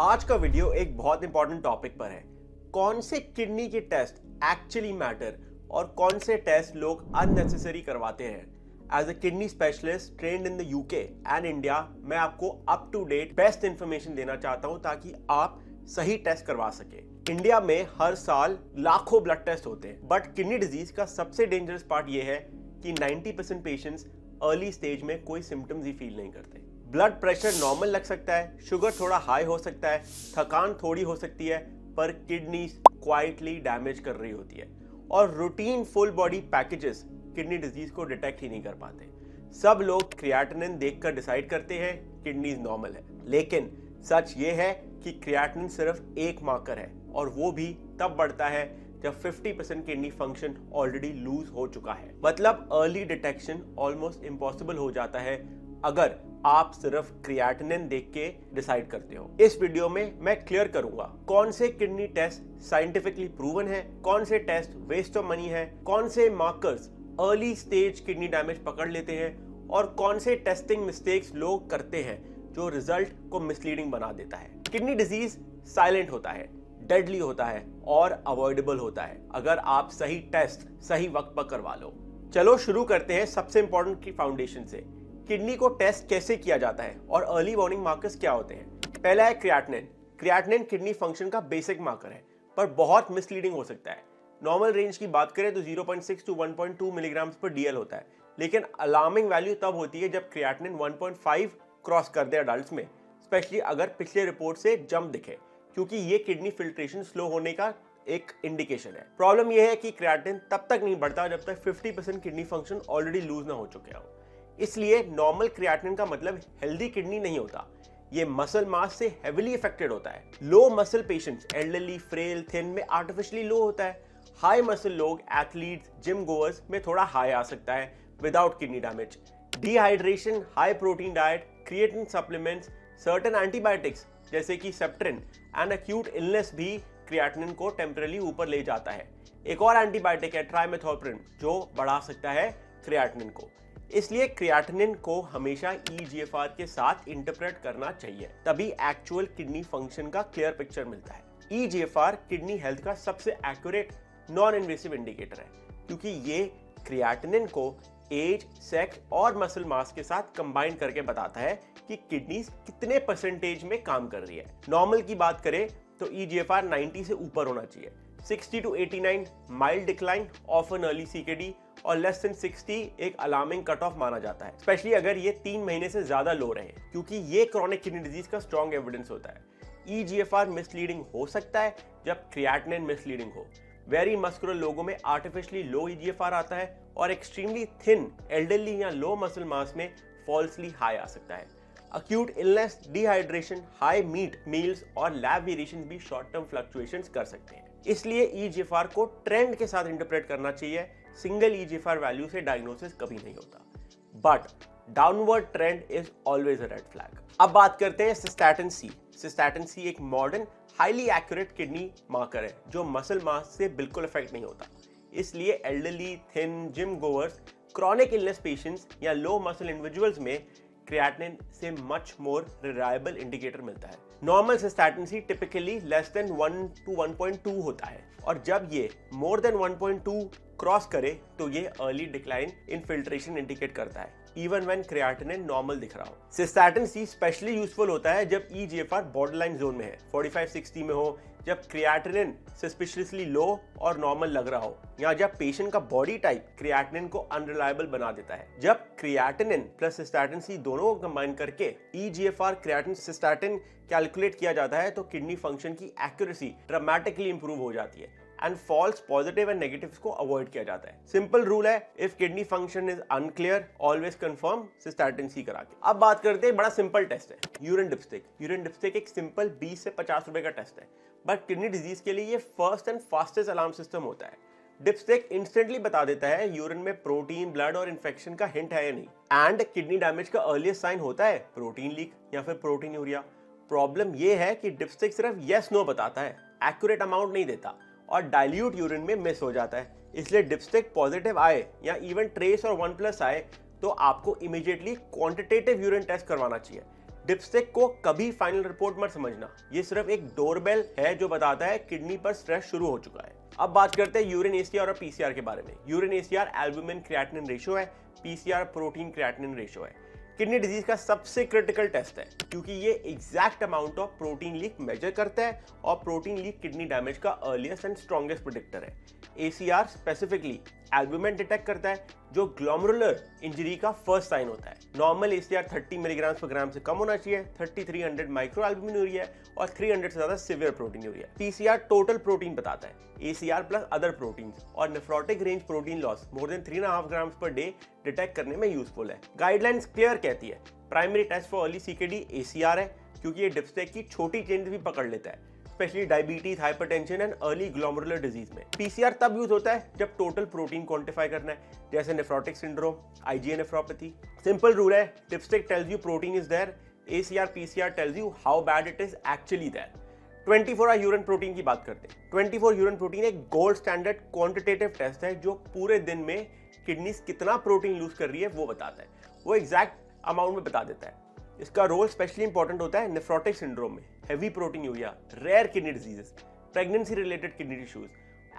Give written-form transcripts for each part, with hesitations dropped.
आज का वीडियो एक बहुत इंपॉर्टेंट टॉपिक पर है। कौन से किडनी के टेस्ट एक्चुअली मैटर और कौन से टेस्ट लोग अननेसेसरी करवाते हैं। As a kidney specialist trained in the UK and India, मैं आपको up to date best information देना चाहता हूं ताकि आप सही टेस्ट करवा सके। इंडिया में हर साल लाखों ब्लड टेस्ट होते हैं, बट किडनी डिजीज का सबसे डेंजरस पार्ट यह है कि 90% पेशेंट्स अर्ली स्टेज में कोई सिम्टम्स ही फील नहीं करते। ब्लड प्रेशर नॉर्मल लग सकता है, शुगर थोड़ा हाई हो सकता है, थकान थोड़ी हो सकती है, पर किडनी क्वाइटली डैमेज कर रही होती है और routine full body packages kidney disease को डिटेक्ट ही नहीं कर पाते। सब लोग क्रिएटिनिन देखकर डिसाइड करते हैं किडनी नॉर्मल है, लेकिन सच ये है कि क्रिएटिनिन सिर्फ एक मार्कर है और वो भी तब बढ़ता है जब 50% किडनी फंक्शन ऑलरेडी लूज हो चुका है। मतलब अर्ली डिटेक्शन ऑलमोस्ट इम्पॉसिबल हो जाता है अगर आप सिर्फ क्रिएटिनिन देख के डिसाइड करते हो। इस वीडियो में मैं क्लियर करूंगा कौन से किडनी टेस्ट साइंटिफिकली प्रूवन है, कौन से टेस्ट वेस्ट ऑफ मनी है, कौन से markers early stage kidney damage पकड़ लेते हैं और कौन से टेस्टिंग मिस्टेक्स लोग करते हैं जो रिजल्ट को मिसलीडिंग बना देता है। किडनी डिजीज साइलेंट होता है, डेडली होता है और अवॉइडेबल होता है अगर आप सही टेस्ट सही वक्त पर करवा लो। चलो शुरू करते हैं सबसे इंपॉर्टेंट की फाउंडेशन से। किडनी को टेस्ट कैसे किया जाता है और अर्ली वार्निंग मार्कर्स क्या होते हैं। पहला है क्रिएटिनिन। क्रिएटिनिन किडनी फंक्शन का बेसिक मार्कर है, पर बहुत मिसलीडिंग हो सकता है। नॉर्मल रेंज की बात करें तो 0.6 टू 1.2 मिलीग्राम पर डीएल होता है, लेकिन अलार्मिंग वैल्यू तब होती है जब क्रिएटिनिन 1.5 क्रॉस कर दे अडल्ट्स में, स्पेशली अगर पिछले रिपोर्ट से जंप दिखे, क्योंकि ये किडनी फिल्ट्रेशन स्लो होने का एक इंडिकेशन है। प्रॉब्लम यह है कि क्रिएटिनिन तब तक नहीं बढ़ता जब तक 50% किडनी फंक्शन ऑलरेडी लूज ना हो चुके हो। इसलिए नॉर्मल क्रिएटिनिन का मतलब हेल्दी किडनी नहीं होता, ये मसल मास से हेविली अफेक्टेड होता है। Low muscle patients, elderly, frail, thin में आर्टिफिशियली लो होता है। हाई मसल लोग, एथलीट्स, जिम गोअर्स में थोड़ा हाई आ सकता है without kidney damage. Dehydration, high protein diet, creatinine supplements, certain antibiotics जैसे कि सेप्ट्रिन एंड एक्यूट इलनेस भी क्रिएटिनिन को टेम्पररी ऊपर ले जाता है। एक और एंटीबायोटिक है ट्राइमेथोप्रिन, जो बढ़ा सकता है क्रिएटिनिन को। इसलिए क्रिएटिनिन को हमेशा EGFR के साथ इंटरप्रेट करना चाहिए, तभी एक्चुअल किडनी फंक्शन का क्लियर पिक्चर मिलता है। EGFR किडनी हेल्थ का सबसे एक्यूरेट नॉन इन्वेसिव इंडिकेटर है, क्योंकि ये क्रिएटिनिन को एज, सेक्स और मसल मास के साथ कंबाइन करके बताता है कि किडनी कितने परसेंटेज में काम कर रही है। नॉर्मल की बात करें तो EGFR 90 से ऊपर होना चाहिए। 60 to 89 mild decline, often early CKD, और लेस देन 60 एक अलार्मिंग कट ऑफ माना जाता है, स्पेशली अगर ये 3 महीने से ज्यादा लो रहे, क्योंकि ये क्रॉनिक किडनी डिजीज का स्ट्रॉन्ग एविडेंस होता है। EGFR मिसलीडिंग हो सकता है जब क्रिएटिनिन मिसलीडिंग हो। वेरी मस्कुलर लोगों में आर्टिफिशियली लो EGFR आता है और एक्सट्रीमली थिन, एल्डरली या लो मसल मास में फॉल्सली हाई आ सकता है। Acute illness, dehydration, high meat meals और लैब वेरिएशंस भी शॉर्ट टर्म फ्लक्चुएशंस कर सकते हैं। इसलिए EGFR को ट्रेंड के साथ इंटरप्रेट करना चाहिए। सिंगल EGFR वैल्यू से डायग्नोसिस कभी नहीं होता, but downward trend is always a red flag. अब बात करते हैं सिस्टैटिन C। सिस्टैटिन C एक modern highly accurate kidney marker है जो मसल मास से बिल्कुल अफेक्ट नहीं होता। इसलिए elderly, thin, gym goers, chronic illness patients या लो मसल इंडिविजुअल्स में क्रिएटिनिन से मच मोर रिलायबल इंडिकेटर मिलता है। Normal cystatin C typically less than 1 to 1.2 होता है, और जब ये मोर देन 1.2 क्रॉस करे तो ये early decline in filtration indicate करता है, इवन व्हेन क्रिएटिनिन नॉर्मल दिख रहा हो। सिस्टैटिन C स्पेशली यूजफुल होता है जब EGFR बॉर्डरलाइन जोन में है, 45-60 में हो, जब क्रिएटिनिन सस्पिशियसली लो और नॉर्मल लग रहा हो, या जब पेशेंट का बॉडी टाइप क्रिएटिनिन को अनरिलायबल बना देता है। जब क्रिएटिनिन प्लस सिस्टैटिन C दोनों को कंबाइन करके EGFR क्रिएटिनिन सिस्टैटिन कैलकुलेट किया जाता है तो किडनी फंक्शन की एक्यूरेसी ड्रामेटिकली इंप्रूव हो जाती है and false positive and negatives को अवॉइड किया जाता है। सिंपल रूल है, if kidney function is unclear always confirm cystatin C करा के। अब बात करते हैं, बड़ा सिंपल टेस्ट है यूरिन डिप्स्टिक। यूरिन डिप्स्टिक एक सिंपल 20 से 50 रुपए का टेस्ट है, बट किडनी डिजीज के लिए ये first and fastest alarm system होता है। डिप्स्टिक इंस्टेंटली बता देता है यूरिन में प्रोटीन, ब्लड और इन्फेक्शन का हिंट है या नहीं। एंड किडनी डैमेज का अर्लीस्ट साइन होता है प्रोटीन लीक या फिर प्रोटीन यूरिया। प्रॉब्लम ये है कि डिप्स्टिक सिर्फ येस नो बताता है, एक्यूरेट अमाउंट नहीं देता और डाइल्यूट यूरिन में मिस हो जाता है। इसलिए डिप्स्टिक पॉजिटिव आए या इवन ट्रेस और 1+ आए तो आपको इमीडिएटली क्वांटिटेटिव यूरिन टेस्ट करवाना चाहिए। डिपस्टिक को कभी फाइनल रिपोर्ट मत समझना, ये सिर्फ एक डोरबेल है जो बताता है किडनी पर स्ट्रेस शुरू हो चुका है। अब बात करते हैं यूरिन एसीआर और पीसीआर के बारे में। Urine ACR albumin creatinine ratio है, पीसीआर प्रोटीन क्रिएटिनिन रेशियो है। किडनी डिजीज का सबसे क्रिटिकल टेस्ट है क्योंकि ये exact amount of protein leak measure करता है और प्रोटीन लीक किडनी डैमेज का अर्लीस्ट एंड स्ट्रॉन्गेस्ट प्रेडिक्टर है। एसीआर स्पेसिफिकली एल्बुमिन डिटेक्ट करता है जो ग्लोमेरुलर इंजरी का फर्स्ट साइन होता है। नॉर्मल एसीआर 30 मिलीग्राम पर ग्राम से कम होना चाहिए, 3300 माइक्रो एल्बुमिनूरिया और 300 से ज्यादा severe proteinuria. PCR total protein बताता है, एसीआर प्लस अदर प्रोटीन्स और nephrotic range protein loss more than 3.5 grams per day detect करने में यूजफुल है। गाइडलाइंस क्लियर कहती है primary test for early CKD ACR है क्योंकि ये डिपस्टिक की छोटी चेंज भी पकड़ लेता है, specially diabetes, hypertension and early glomerular disease में। पीसीआर तब यूज होता है जब टोटल प्रोटीन क्वांटिफाई करना है, जैसे nephrotic syndrome, IgA nephropathy. Simple rule है, dipstick tells you protein is there, ACR PCR tells you how bad it is actually there. 24 hour urine protein की बात करते हैं। 24 यूरिन प्रोटीन एक गोल्ड स्टैंडर्ड क्वांटिटेटिव टेस्ट है जो पूरे दिन में किडनी कितना प्रोटीन लूज कर रही है वो बताता है, वो एग्जैक्ट अमाउंट में बता देता है। इसका रोल स्पेशली इंपॉर्टेंट होता है नेफ्रोटिक सिंड्रोम में, heavy proteinuria, rare kidney diseases, pregnancy related kidney issues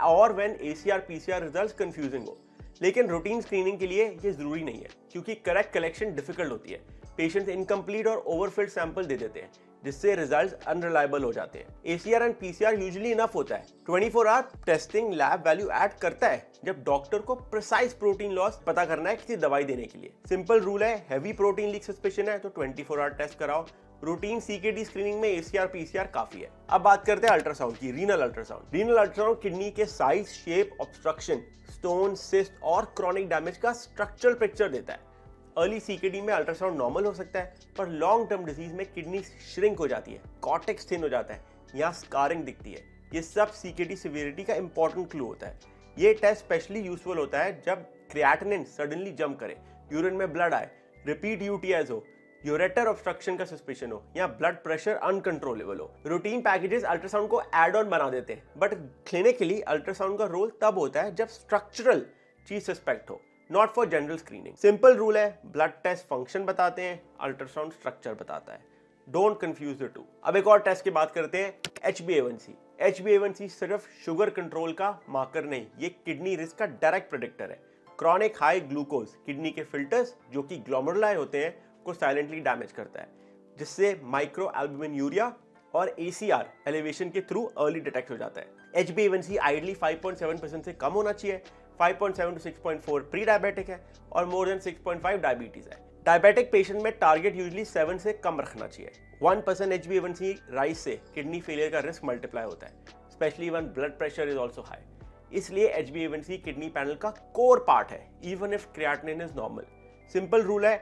और when ACR PCR results confusing हो। लेकिन रूटीन स्क्रीनिंग के लिए ये जरूरी नहीं है क्योंकि करेक्ट कलेक्शन डिफिकल्ट होती है। पेशेंट्स इनकम्प्लीट और ओवरफिल्ड सैंपल दे देते हैं जिससे रिजल्ट्स अनरिलायबल हो जाते हैं। ACR and PCR usually enough होता है। 24 hour testing lab value add करता है जब डॉक्टर को प्रिसाइज प्रोटीन लॉस पता करना है किसी दवाई देने के लिए। सिंपल रूल है, हैवी प्रोटीन लीक सस्पेशन है तो 24 आवर टेस्ट कराओ। रूटीन सीकेडी स्क्रीनिंग में एसीआर पीसीआर काफी है। अब बात करते हैं अल्ट्रासाउंड की, renal ultrasound. Renal ultrasound kidney के size, shape, obstruction, stone, cyst और क्रॉनिक डैमेज का स्ट्रक्चरल पिक्चर देता है। अर्ली सीकेडी में अल्ट्रासाउंड नॉर्मल हो सकता है पर लॉन्ग टर्म डिजीज में किडनी श्रिंक हो जाती है, कॉर्टेक्स थिन हो जाता है, यहाँ स्कारिंग दिखती है। ये सब सीकेडी सिवियरिटी का इंपॉर्टेंट क्लू होता है। ये टेस्ट स्पेशली यूजफुल होता है जब क्रिएटिनिन सडनली जंप करे, यूरिन में ब्लड आए, रिपीट यूटीआईज हो, यूरेटर ऑब्स्ट्रक्शन का सस्पेशन हो या ब्लड प्रेशर अनकंट्रोलेबल हो। रूटीन पैकेजेस अल्ट्रासाउंड को एड ऑन बना देते हैं बट क्लिनिकली अल्ट्रासाउंड का रोल तब होता है जब स्ट्रक्चरल चीज सस्पेक्ट हो, not for general screening. Simple rule है, ब्लड टेस्ट फंक्शन बताते हैं, अल्ट्रासाउंड स्ट्रक्चर बताता है। Don't confuse the two. अब एक और टेस्ट की बात करते हैं, HbA1c। HbA1c सिर्फ शुगर कंट्रोल का मार्कर नहीं, ये किडनी रिस्क का डायरेक्ट प्रेडिक्टर है। क्रॉनिक हाई ग्लूकोज किडनी के फिल्टर्स जो कि ग्लोमेरुलाई होते हैं को साइलेंटली डैमेज करता है, जिससे माइक्रो एल्बुमिनूरिया और एसीआर एलिवेशन के थ्रू अर्ली डिटेक्ट हो जाता है। HbA1c आइडली 5.7% से कम होना चाहिए। 5.7 to 6.4 प्री डायबिटिक है और मोर देन 6.5 डायबिटीज है। डायबिटिक पेशेंट में टारगेट यूजुअली 7 से कम रखना चाहिए। 1% HbA1c राइज से किडनी फेलियर का रिस्क मल्टीप्लाई होता है, specially when blood pressure is also high. इसलिए HbA1c किडनी पैनल का कोर पार्ट है even if creatinine is normal. Simple rule है,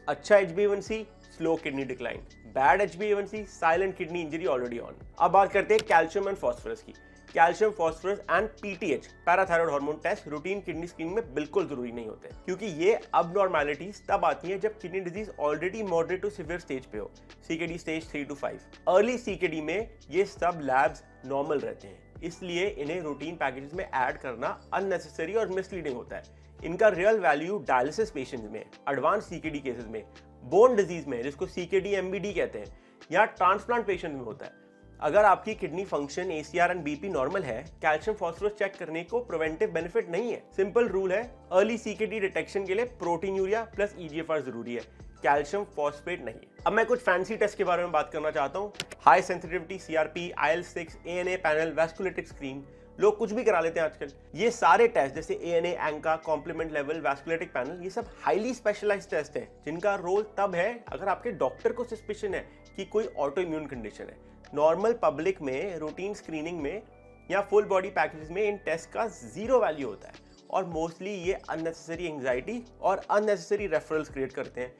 अच्छा HbA1c slow kidney decline, bad HbA1c silent kidney injury already on. अब बात करते हैं कैल्शियम एंड फास्फोरस की। Calcium, phosphorus and PTH parathyroid hormone test routine kidney screening में बिल्कुल जरूरी नहीं होते क्योंकि ये अबनॉर्मैलिटीज तब आती हैं जब kidney disease already moderate to severe stage पे हो, CKD stage 3 to 5। Early CKD में ये सब लैब्स नॉर्मल रहते हैं, इसलिए इन्हें रूटीन पैकेजेस में ऐड करना अननेसेसरी और मिसलीडिंग होता है। इनका रियल वैल्यू डायलिसिस पेशेंट्स में, एडवांस सीकेडी केसेस में, बोन डिजीज में जिसको सीकेडी MBD कहते हैं, या ट्रांसप्लांट पेशेंट में होता है। अगर आपकी kidney function, ACR and BP normal है, कैल्शियम फास्फोरस चेक करने को प्रिवेंटिव बेनिफिट नहीं है। सिंपल रूल है, अर्ली सीकेडी डिटेक्शन के लिए प्रोटीनूरिया प्लस EGFR जरूरी है, कैल्शियम फॉस्फेट नहीं। अब मैं कुछ फैंसी टेस्ट के बारे में बात करना चाहता हूँ। High sensitivity CRP, IL-6, ANA panel, vasculitic screen, लोग कुछ भी करा लेते हैं आजकल। ये सारे टेस्ट जैसे ANA, ANCA, complement level, vasculitic panel, ये सब हाईली स्पेशलाइज्ड टेस्ट हैं जिनका रोल तब है अगर आपके डॉक्टर को सस्पिशन है कि कोई ऑटो इम्यून कंडीशन है। नॉर्मल पब्लिक में, रूटीन स्क्रीनिंग में या फुल बॉडी पैकेजेस में इन टेस्ट का जीरो वैल्यू होता है और मोस्टली ये अननेसेसरी एंग्जाइटी और अननेसेसरी रेफरल्स क्रिएट करते हैं।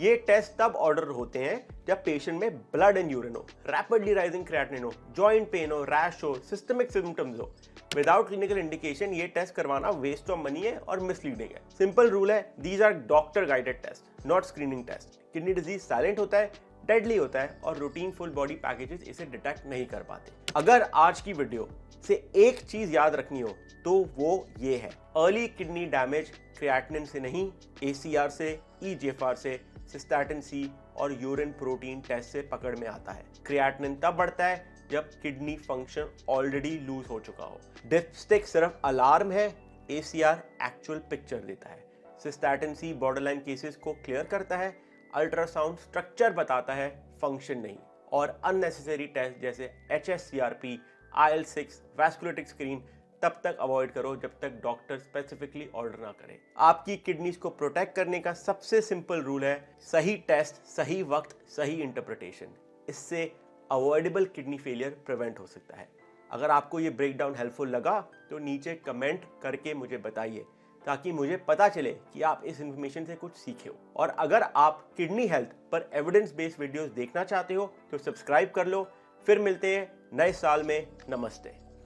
ये टेस्ट तब ऑर्डर होते हैं जब पेशेंट में ब्लड एंड यूरिन हो, रैपिडली राइजिंग क्रिएटिनिन हो, जॉइंट पेन हो, रैश हो, सिस्टमिक सिम्टम्स हो। विदाउट क्लिनिकल इंडिकेशन ये टेस्ट करवाना वेस्ट ऑफ मनी है और मिसलीडिंग है। सिंपल रूल है, these are doctor guided test, not screening test. Kidney disease silent होता है, डेडली होता है और रूटीन फुल बॉडी पैकेजेस इसे डिटेक्ट नहीं कर पाते। अगर आज की वीडियो से एक चीज याद रखनी हो तो वो ये है, अर्ली किडनी डैमेज क्रिएटिनिन से नहीं, ACR से, EGFR से, सिस्टैटिन C, और यूरिन प्रोटीन टेस्ट से पकड़ में आता है। क्रिएटिनिन तब बढ़ता है जब किडनी फंक्शन ऑलरेडी लूज हो चुका हो। डिप्स्टिक सिर्फ अलार्म है, ACR एक्चुअल पिक्चर देता है। सिस्टैटिन C बॉर्डरलाइन केसेस को क्लियर करता है, अल्ट्रासाउंड स्ट्रक्चर बताता है, फंक्शन नहीं। और अननेसेसरी टेस्ट जैसे HSCRP, IL-6, वैस्कुलेटिक स्क्रीन तब तक अवॉइड करो जब तक डॉक्टर स्पेसिफिकली ऑर्डर ना करे। आपकी किडनीज को प्रोटेक्ट करने का सबसे सिंपल रूल है सही टेस्ट, सही वक्त, सही इंटरप्रिटेशन। इससे अवॉइडेबल किडनी फेलियर प्रिवेंट हो सकता है। अगर आपको ये ब्रेकडाउन हेल्पफुल लगा तो नीचे कमेंट करके मुझे बताइए, ताकि मुझे पता चले कि आप इस इन्फॉर्मेशन से कुछ सीखे हो। और अगर आप किडनी हेल्थ पर एविडेंस बेस्ड वीडियोस देखना चाहते हो तो सब्सक्राइब कर लो। फिर मिलते हैं नए साल में। नमस्ते।